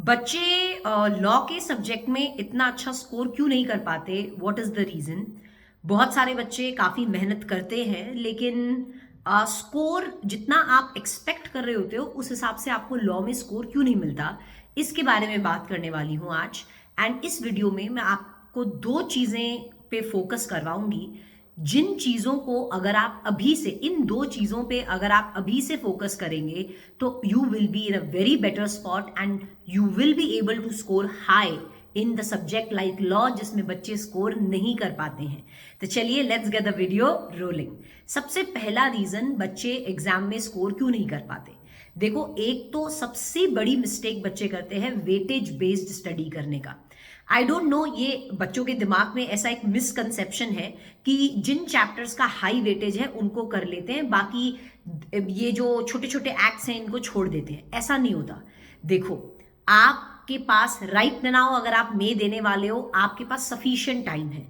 बच्चे लॉ के सब्जेक्ट में इतना अच्छा स्कोर क्यों नहीं कर पाते? What is the reason? बहुत सारे बच्चे काफी मेहनत करते हैं, लेकिन स्कोर जितना आप एक्सपेक्ट कर रहे होते हो उस हिसाब से आपको लॉ में स्कोर क्यों नहीं मिलता, इसके बारे में बात करने वाली हूं आज। एंड इस वीडियो में मैं आपको दो चीजें पे फोकस करवाऊंगी। जिन चीजों को अगर आप अभी से, इन दो चीजों पे अगर आप अभी से फोकस करेंगे तो you will be in a very better spot and you will be able to score high in the subject like law, जिसमें बच्चे स्कोर नहीं कर पाते हैं। तो चलिए let's get the video rolling. सबसे पहला रीजन बच्चे एग्जाम में स्कोर क्यों नहीं कर पाते। देखो, एक तो सबसे बड़ी मिस्टेक बच्चे करते हैं वेटेज बेस्ड स्टडी करने का। आई डोंट नो, ये बच्चों के दिमाग में ऐसा एक मिसकंसेप्शन है कि जिन चैप्टर्स का हाई वेटेज है उनको कर लेते हैं, बाकी ये जो छोटे छोटे एक्ट्स हैं इनको छोड़ देते हैं। ऐसा नहीं होता। देखो, आपके पास राइट नाउ अगर आप मे देने वाले हो, आपके पास सफिशिएंट टाइम है।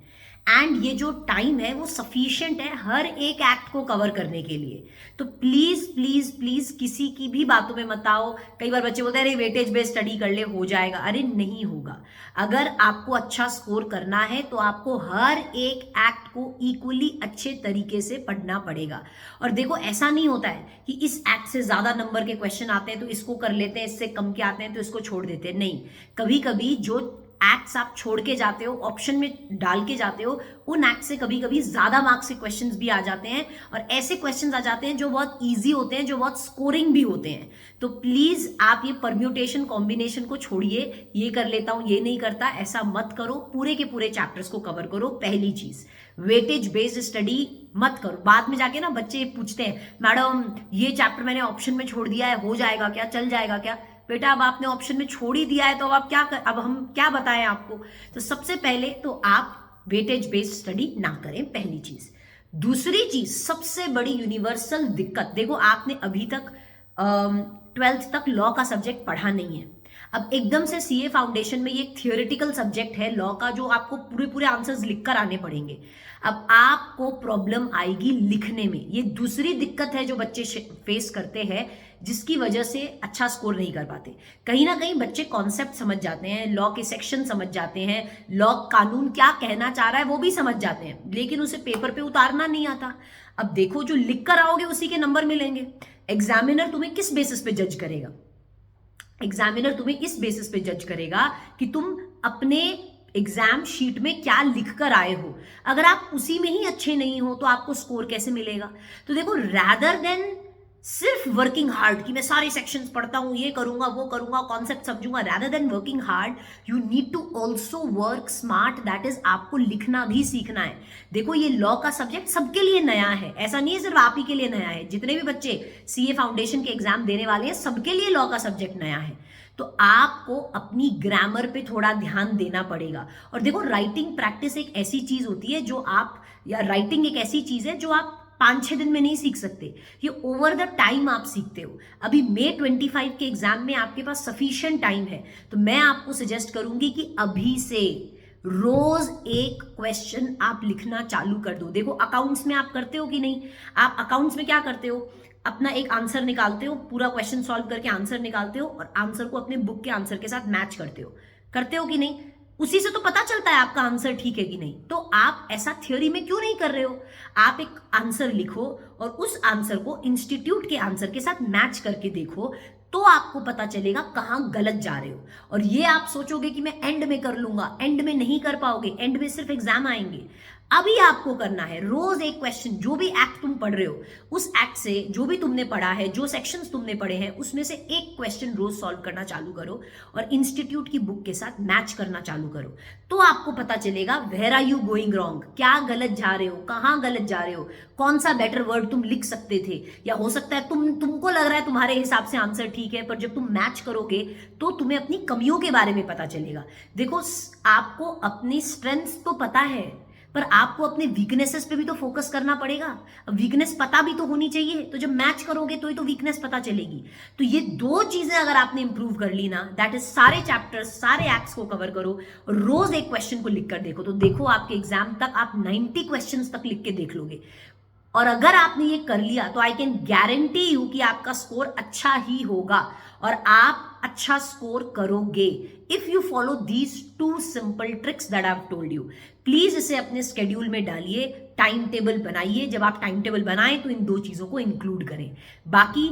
एंड ये जो टाइम है वो सफिशिएंट है हर एक एक्ट को कवर करने के लिए। तो प्लीज प्लीज प्लीज किसी की भी बातों में मत आओ। कई बार बच्चे बोलते हैं अरे वेटेज बेस्ड स्टडी कर ले हो जाएगा। अरे नहीं होगा। अगर आपको अच्छा स्कोर करना है तो आपको हर एक एक्ट को इक्वली अच्छे तरीके से पढ़ना पड़ेगा। और देखो, ऐसा नहीं होता है कि इस एक्ट से ज्यादा नंबर के क्वेश्चन आते हैं तो इसको कर लेते हैं, इससे कम के आते हैं तो इसको छोड़ देते हैं। नहीं, कभी कभी जो एक्ट्स आप छोड़ के जाते हो, ऑप्शन में डाल के जाते हो, उन एक्ट से कभी कभी ज्यादा मार्क्स के क्वेश्चंस भी आ जाते हैं। और ऐसे क्वेश्चंस आ जाते हैं जो बहुत इजी होते हैं, जो बहुत स्कोरिंग भी होते हैं। तो प्लीज आप ये परम्यूटेशन कॉम्बिनेशन को छोड़िए, ये कर लेता हूं ये नहीं करता, ऐसा मत करो। पूरे के पूरे चैप्टर्स को कवर करो। पहली चीज, वेटेज बेस्ड स्टडी मत करो। बाद में जाके ना बच्चे पूछते हैं मैडम ये चैप्टर मैंने ऑप्शन में छोड़ दिया है, हो जाएगा क्या, चल जाएगा क्या? बेटा, अब आपने ऑप्शन में छोड़ ही दिया है तो अब आप क्या अब हम क्या बताएं आपको? तो सबसे पहले तो आप वेटेज बेस्ड स्टडी ना करें, पहली चीज। दूसरी चीज, सबसे बड़ी यूनिवर्सल दिक्कत, देखो आपने अभी तक 12th तक लॉ का सब्जेक्ट पढ़ा नहीं है। अब एकदम से सीए फाउंडेशन में ये एक थियोरेटिकल सब्जेक्ट है लॉ का, जो आपको पूरे पूरे आंसर्स लिखकर आने पड़ेंगे। अब आपको प्रॉब्लम आएगी लिखने में। ये दूसरी दिक्कत है जो बच्चे फेस करते हैं, जिसकी वजह से अच्छा स्कोर नहीं कर पाते। कहीं ना कहीं बच्चे कॉन्सेप्ट समझ जाते हैं, लॉ के सेक्शन समझ जाते हैं, लॉ कानून क्या कहना चाह रहा है वो भी समझ जाते हैं, लेकिन उसे पेपर पे उतारना नहीं आता। अब देखो, जो लिख कर आओगे उसी के नंबर मिलेंगे। एग्जामिनर तुम्हें किस बेसिस पे जज करेगा? एग्जामिनर तुम्हें इस बेसिस पे जज करेगा कि तुम अपने एग्जाम शीट में क्या लिख कर आए हो। अगर आप उसी में ही अच्छे नहीं हो तो आपको स्कोर कैसे मिलेगा? तो देखो, रैदर देन सिर्फ वर्किंग हार्ड कि मैं सारे सेक्शंस पढ़ता हूं, ये करूंगा वो करूंगा, कॉन्सेप्ट समझूंगा, rather than working hard you need to also work smart. That is, आपको लिखना भी सीखना है। देखो, ये लॉ का सब्जेक्ट सबके लिए नया है, ऐसा नहीं है सिर्फ आप ही के लिए नया है। जितने भी बच्चे सीए फाउंडेशन के एग्जाम देने वाले हैं सबके लिए लॉ का सब्जेक्ट नया है। तो आपको अपनी ग्रामर पे थोड़ा ध्यान देना पड़ेगा। और देखो, राइटिंग प्रैक्टिस एक ऐसी चीज होती है जो आप, या राइटिंग एक ऐसी चीज है जो आप 5-6 दिन में नहीं सीख सकते। ये ओवर द टाइम आप सीखते हो। अभी May 25 के एग्जाम में आपके पास सफिशिएंट टाइम है, तो मैं आपको सजेस्ट करूंगी कि अभी से रोज एक क्वेश्चन आप लिखना चालू कर दो। देखो, अकाउंट्स में आप करते हो कि नहीं? आप अकाउंट्स में क्या करते हो? अपना एक आंसर निकालते हो, पूरा क्वेश्चन सॉल्व करके आंसर निकालते हो और आंसर को अपने बुक के आंसर के साथ मैच करते हो कि नहीं? उसी से तो पता चलता है आपका आंसर ठीक है कि नहीं। तो आप ऐसा थ्योरी में क्यों नहीं कर रहे हो? आप एक आंसर लिखो और उस आंसर को इंस्टीट्यूट के आंसर के साथ मैच करके देखो, तो आपको पता चलेगा कहां गलत जा रहे हो। और ये आप सोचोगे कि मैं एंड में कर लूंगा, एंड में नहीं कर पाओगे। एंड में सिर्फ एग्जाम आएंगे। अभी आपको करना है रोज एक क्वेश्चन, जो भी एक्ट तुम पढ़ रहे हो उस एक्ट से जो भी तुमने पढ़ा है, जो सेक्शंस तुमने पढ़े हैं, उसमें से एक क्वेश्चन रोज सॉल्व करना चालू करो और इंस्टीट्यूट की बुक के साथ मैच करना चालू करो। तो आपको पता चलेगा where are you going wrong, क्या गलत जा रहे हो, कहां गलत जा रहे हो, कौन सा बेटर वर्ड तुम लिख सकते थे। या हो सकता है तुमको लग रहा है तुम्हारे हिसाब से आंसर ठीक है, पर जब तुम मैच करोगे तो तुम्हें अपनी कमियों के बारे में पता चलेगा। देखो, आपको अपनी स्ट्रेंथ्स तो पता है, पर आपको अपने वीकनेसेस पे भी तो फोकस करना पड़ेगा। अब वीकनेस पता भी तो होनी चाहिए, तो जब मैच करोगे तो ही तो वीकनेस पता चलेगी। तो ये दो चीजें अगर आपने इंप्रूव कर ली ना, दैट इज सारे चैप्टर्स, सारे एक्ट्स को कवर करो और रोज एक क्वेश्चन को लिख कर देखो, तो देखो आपके एग्जाम तक आप 90 क्वेश्चन तक लिख के देख लोगे। और अगर आपने ये कर लिया तो आई कैन गारंटी यू कि आपका स्कोर अच्छा ही होगा और आप अच्छा स्कोर करोगे if you follow these 2 simple tricks that I have told you. Please इसे अपने स्केड्यूल में डालिए, टाइम टेबल बनाइए। जब आप टाइम टेबल बनाएं तो इन 2 चीजों को इंक्लूड करें। बाकी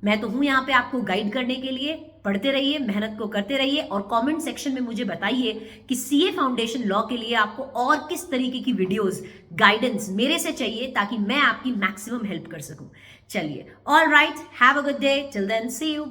मैं तो हूं यहां पे आपको गाइड करने के लिए। पढ़ते रहिए, मेहनत को करते रहिए और कमेंट सेक्शन में मुझे बताइए कि सीए फाउंडेशन लॉ के लिए आपको और किस तरीके की वीडियोस गाइडेंस मेरे से चाहिए ताकि मैं आपकी मैक्सिमम हेल्प कर सकूं। चलिए, all right, have a good day, till then see you.